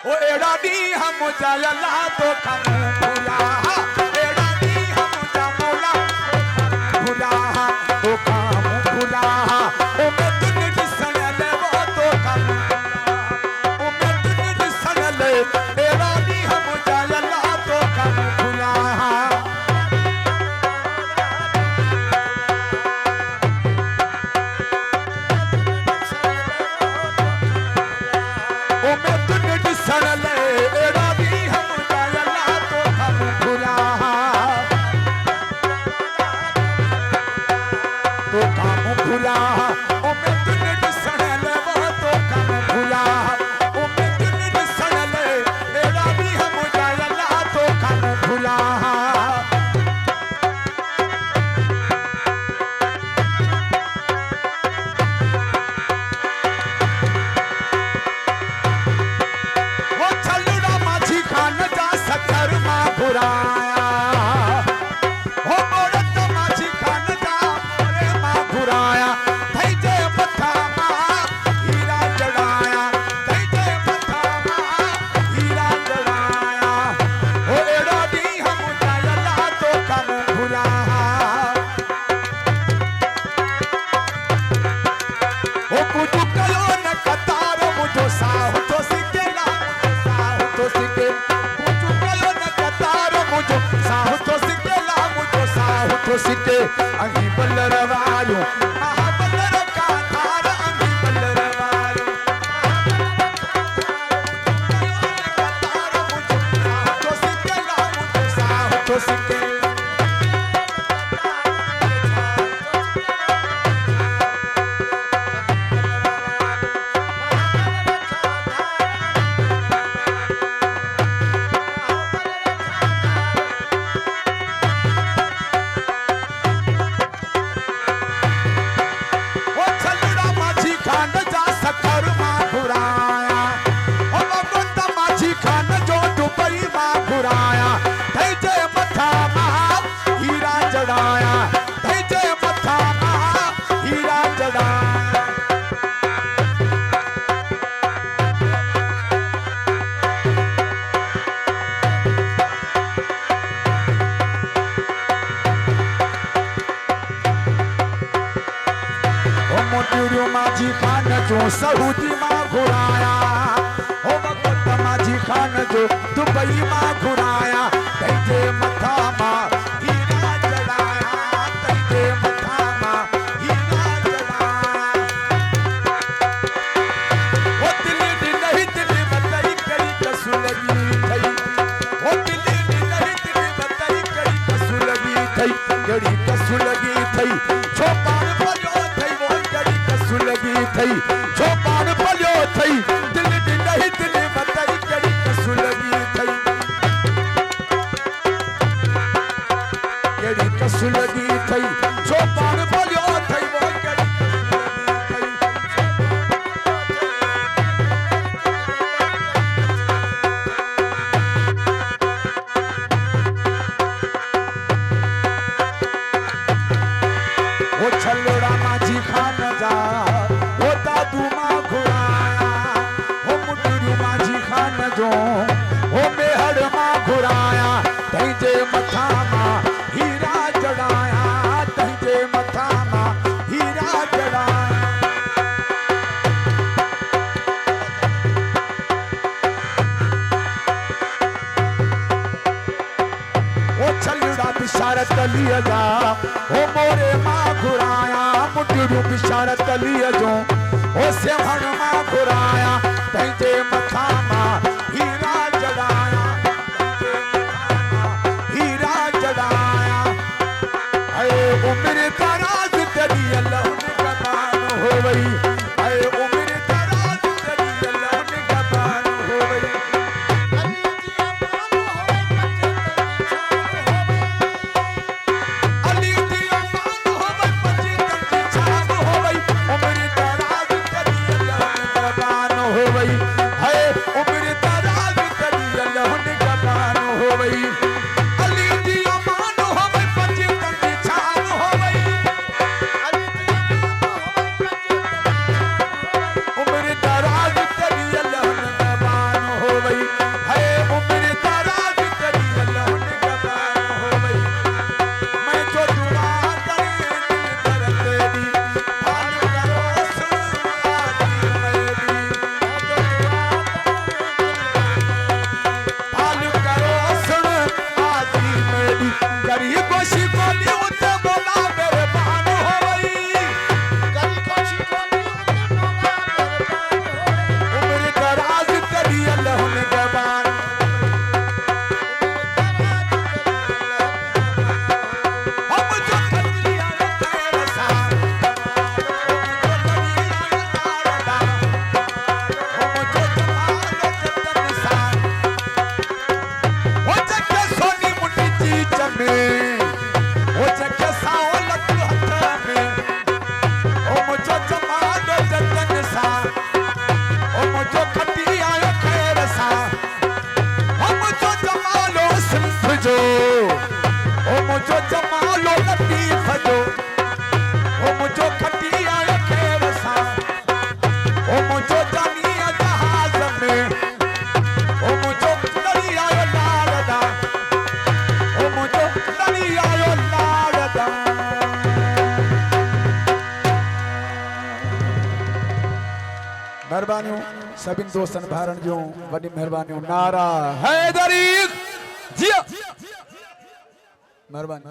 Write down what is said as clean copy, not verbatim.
ओ एड़ा दी हम जायला तो खामू भुला एड़ा दी हम जामोला भुला तो खामू भुला ओ मैं तुझे दिसन ले वो तो खामू ओ मैं तुझे दिसन ले एड़ा दी हम जायला तो खामू भुला ओ मैं तुझे दिसन ले एड़ा दी हम जायला तो खामू भुला तो खामू भुला ओ मैं तुझे दिसन ले वो तो खामू भुला ओ मैं तुझे दिसन ले एड़ा दी हम जायला तो खामू भुला वो चलूड़ा माझी खान जा सखर मां घुराया हो मोड़त माझी खान जा मोरे मां घुराया थई जे मथा मां हीरा जड़ाया थई जे मथा मां हीरा जड़ाया हो एड़ा दी हम जायला तो कम भुला ओ कुछ कयो न कतारो मुझो साहु तो सिकेला साहु तो सिके कुछ कयो न कतारो मुझो साहु तो सिकेला मुझो साहु तो सिके अंगी बल्लर वालो महाबल्लर का थार अंगी बल्लर वालो कतारो मुझो साहु तो सिकेला मुझो साहु तो सिके वो चलूड़ा माझी खान जा सखर मां घुराया ओ बबंता माझी खान जो दुबई मां घुराया थई जे मथा मां हीरा जड़ाया थई जे मथा मां हीरा जड़ाया ओ मोटियो माझी खान जो सऊदी मां घुराया ओ बबंता माझी खान जो दुबई मां घुराया थई जे मथा मां हीरा जड़ाया थई जे मथा मां हीरा जड़ाया ओ दिल्ली दी नहीं दिल्ली बताई कड़ी कसु लगी थई ओ दिल्ली दी नहीं दिल्ली बताई कड़ी कसु लगी थई कड़ी कसु लगी थई छोपान पलियो थई वो कड़ी कसु लगी थई छोपान पलियो थई दिल्ली दी नहीं दिल्ली बताई कड़ी कसु लगी थई कड़ी कसु लगी थई छोपान पलियो थई वो कड़ी कसु लगी थई वो छलोड़ा माझी खान जा वो दादू मां घुराया वो मुटरू माझी खान जो वो मेहर मां घुराया तई जे मथा मां हीरा जड़ाया तई जे मथा मां हीरा जड़ाया ओ छलड़ा बिशारत लिया जा ओ मोरे मां घुराया मुटरू बिशारत लिया जो ओ सेवण मां घुराया तई जे मथा मां हीरा जड़ाया तई जे मथा मां हीरा जड़ाया अरे उम्र दराज तेरी अल्लाह ने कबान हो गई अरे उम्र दराज तेरी अल्लाह ने कबान हो गई अली दी अमान हो गई पची तंगी छान हो गई उम्र दराज तेरी अल्लाह ने कबान हो गई मेहरबानियूं सभिनि दोस्तनि भाइरनि जूं वॾी महिरबानियूं नारा हैदरी जिया मेहरबानी।